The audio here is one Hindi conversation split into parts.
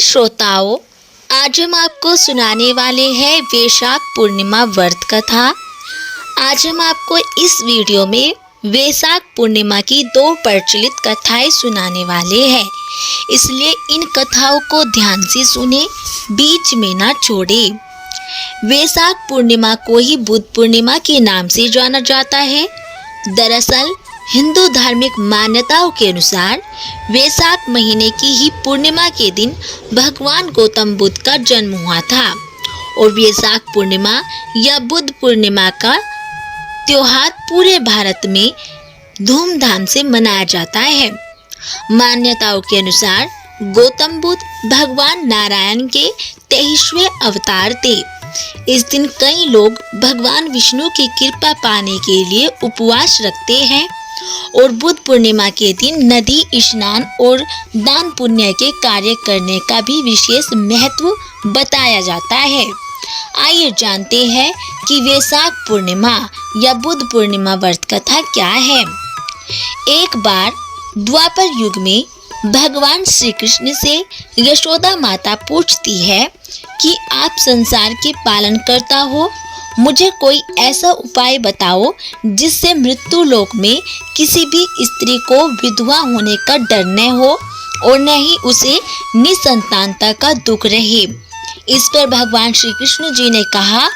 श्रोताओं, आज हम आपको सुनाने वाले हैं वैशाख पूर्णिमा व्रत कथा। आज हम आपको इस वीडियो में वैशाख पूर्णिमा की 2 प्रचलित कथाएं सुनाने वाले हैं, इसलिए इन कथाओं को ध्यान से सुने, बीच में ना छोड़े। वैशाख पूर्णिमा को ही बुद्ध पूर्णिमा के नाम से जाना जाता है। दरअसल हिंदू धार्मिक मान्यताओं के अनुसार वैशाख महीने की ही पूर्णिमा के दिन भगवान गौतम बुद्ध का जन्म हुआ था और वैशाख पूर्णिमा या बुद्ध पूर्णिमा का त्योहार पूरे भारत में धूमधाम से मनाया जाता है। मान्यताओं के अनुसार गौतम बुद्ध भगवान नारायण के 23वें अवतार थे। इस दिन कई लोग भगवान विष्णु की कृपा पाने के लिए उपवास रखते हैं और बुद्ध पूर्णिमा के दिन नदी स्नान और दान पुण्य के कार्य करने का भी विशेष महत्व बताया जाता है। आइए जानते हैं कि वैशाख पूर्णिमा या बुद्ध पूर्णिमा व्रत कथा क्या है। एक बार द्वापर युग में भगवान श्री कृष्ण से यशोदा माता पूछती है कि आप संसार के पालन करता हो, मुझे कोई ऐसा उपाय बताओ जिससे मृत्यु लोक में किसी भी स्त्री को विधवा होने का डर न हो और न ही उसे निसंतानता का दुख रहे। इस पर भगवान श्री कृष्ण जी ने कहा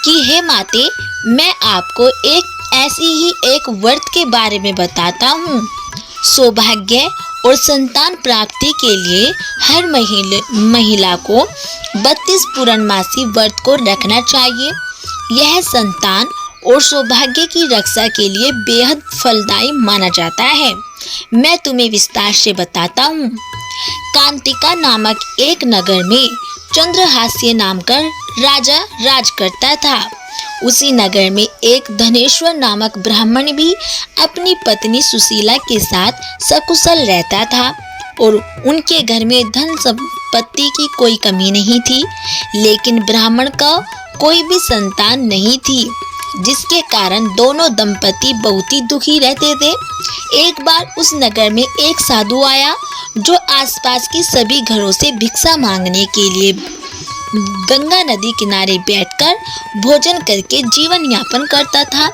कि हे माते, मैं आपको ऐसी ही एक व्रत के बारे में बताता हूँ। सौभाग्य और संतान प्राप्ति के लिए हर महिला को 32 पूर्णमासी व्रत को रखना चाहिए। यह संतान और सौभाग्य की रक्षा के लिए बेहद फलदायी माना जाता है। मैं तुम्हें विस्तार से बताता हूँ। कांतिका नामक एक नगर में चंद्रहास्य नाम का राजा राज करता था। उसी नगर में एक धनेश्वर नामक ब्राह्मण भी अपनी पत्नी सुशीला के साथ सकुशल रहता था और उनके घर में धन संपत्ति की कोई कमी नहीं थी, लेकिन ब्राह्मण का कोई भी संतान नहीं थी, जिसके कारण दोनों दंपति बहुत ही दुखी रहते थे। एक बार उस नगर में एक साधु आया जो आसपास के सभी घरों से भिक्षा मांगने के लिए गंगा नदी किनारे बैठकर भोजन करके जीवन यापन करता था,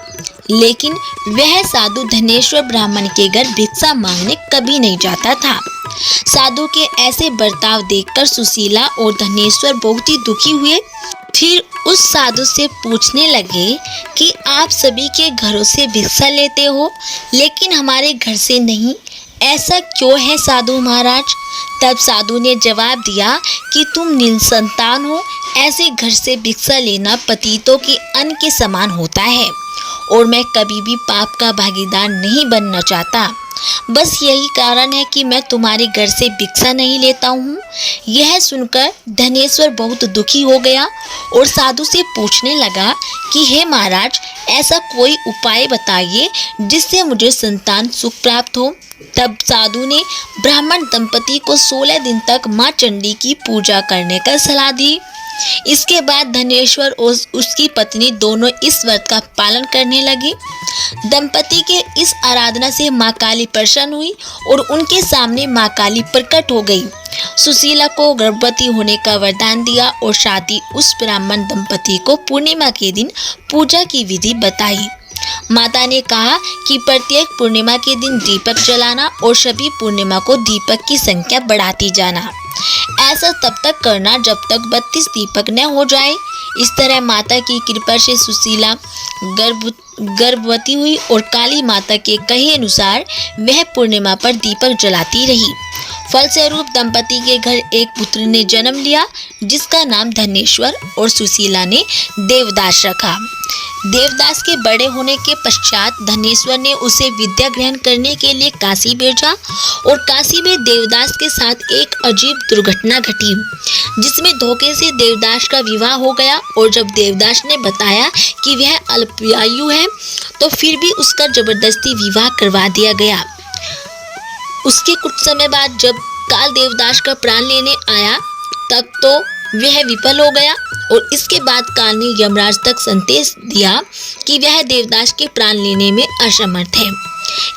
लेकिन वह साधु धनेश्वर ब्राह्मण के घर भिक्षा मांगने कभी नहीं जाता था। साधु के ऐसे बर्ताव देखकर सुशीला और धनेश्वर बहुत ही दुखी हुए। फिर उस साधु से पूछने लगे कि आप सभी के घरों से भिक्षा लेते हो, लेकिन हमारे घर से नहीं, ऐसा क्यों है साधु महाराज? तब साधु ने जवाब दिया कि तुम निसंतान हो, ऐसे घर से भिक्षा लेना पतितों के अन्न के समान होता है और मैं कभी भी पाप का भागीदार नहीं बनना चाहता। बस यही कारण है कि मैं तुम्हारे घर से भिक्षा नहीं लेता हूँ। यह सुनकर धनेश्वर बहुत दुखी हो गया और साधु से पूछने लगा कि हे महाराज, ऐसा कोई उपाय बताइए जिससे मुझे संतान सुख प्राप्त हो। तब साधु ने ब्राह्मण दंपति को 16 दिन तक माँ चंडी की पूजा करने का सलाह दी। इसके बाद धनेश्वर और उसकी पत्नी दोनों इस व्रत का पालन करने लगे। दंपति के इस आराधना से माँ काली प्रसन्न हुई और उनके सामने माँ काली प्रकट हो गई। सुशीला को गर्भवती होने का वरदान दिया और शादी उस ब्राह्मण दंपति को पूर्णिमा के दिन पूजा की विधि बताई। माता ने कहा कि प्रत्येक पूर्णिमा के दिन दीपक जलाना और सभी पूर्णिमा को दीपक की संख्या बढ़ाती जाना। ऐसा तब तक करना जब तक 32 दीपक न हो जाए। इस तरह माता की कृपा से सुशीला गर्भवती हुई और काली माता के कहे अनुसार वह पूर्णिमा पर दीपक जलाती रही। फलस्वरूप दंपति के घर एक पुत्र ने जन्म लिया, जिसका नाम धनेश्वर और सुशीला ने देवदास रखा। देवदास के बड़े होने के पश्चात धनेश्वर ने उसे विद्या ग्रहण करने के लिए काशी भेजा और काशी में देवदास के साथ एक अजीब दुर्घटना घटी, जिसमें धोखे से देवदास का विवाह हो गया और जब देवदास ने बताया कि वह अल्पायु है तो फिर भी उसका जबरदस्ती विवाह करवा दिया गया। उसके कुछ समय बाद जब काल देवदास का प्राण लेने आया तब तो वह विफल हो गया और इसके बाद काल ने यमराज तक संदेश दिया कि वह देवदास के प्राण लेने में असमर्थ है।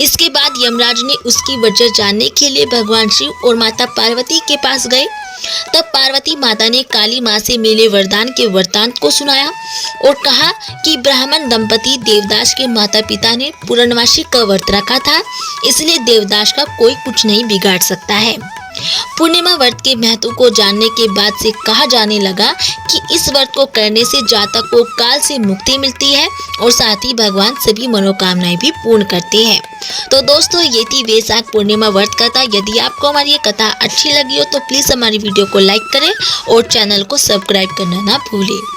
इसके बाद यमराज ने उसकी वजह जानने के लिए भगवान शिव और माता पार्वती के पास गए। तब पार्वती माता ने काली माँ से मिले वरदान के वृत्तांत को सुनाया और कहा कि ब्राह्मण दंपति देवदास के माता पिता ने पूर्णमासी का व्रत रखा था, इसलिए देवदास का कोई कुछ नहीं बिगाड़ सकता है। पूर्णिमा व्रत के महत्व को जानने के बाद से कहा जाने लगा कि इस व्रत को करने से जातक को काल से मुक्ति मिलती है और साथ ही भगवान सभी मनोकामनाएं भी पूर्ण करते हैं। तो दोस्तों, ये थी वैशाख पूर्णिमा व्रत कथा। यदि आपको हमारी ये कथा अच्छी लगी हो तो प्लीज हमारी वीडियो को लाइक करें और चैनल को सब्सक्राइब करना ना भूलें।